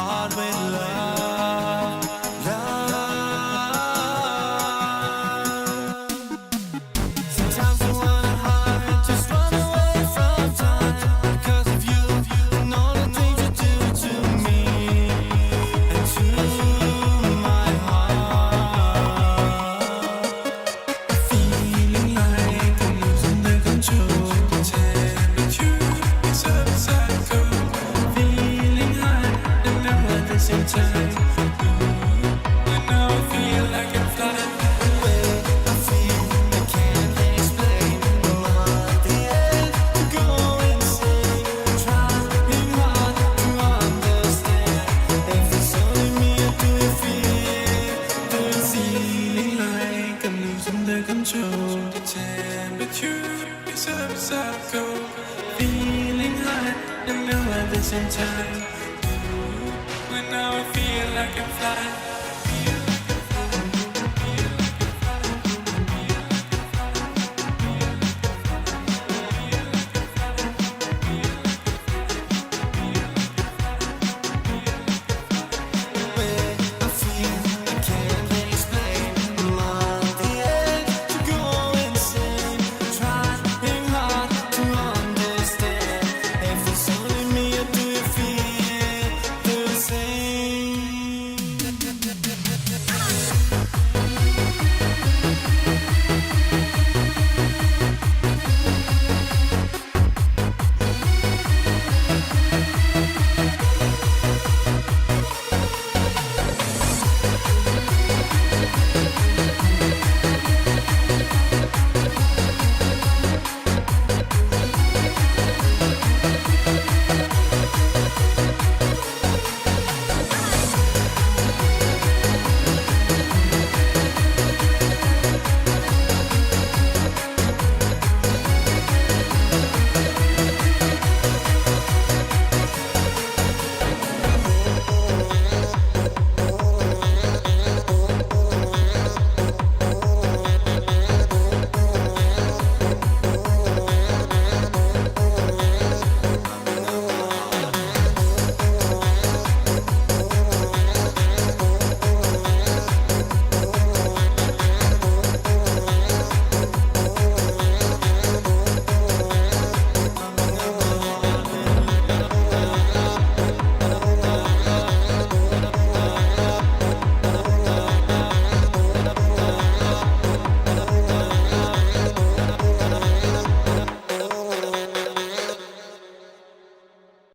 heart with love, love. Sometimes I wanna hide, just run away from time because of you and all the things you do to me and to my heart. Feeling like I'm losing the control. The temperature is upside cold. Feeling high and low at the same time. And now I feel like I'm flying. The way I feel, I can't explain. I'm on the edge to go insane. Trying hard to understand. If it's only me, or do you feel? Do you feeling like I'm losing the control? The temperature is upside cold. Feeling high and low at the same time. When now I feel like I'm flying.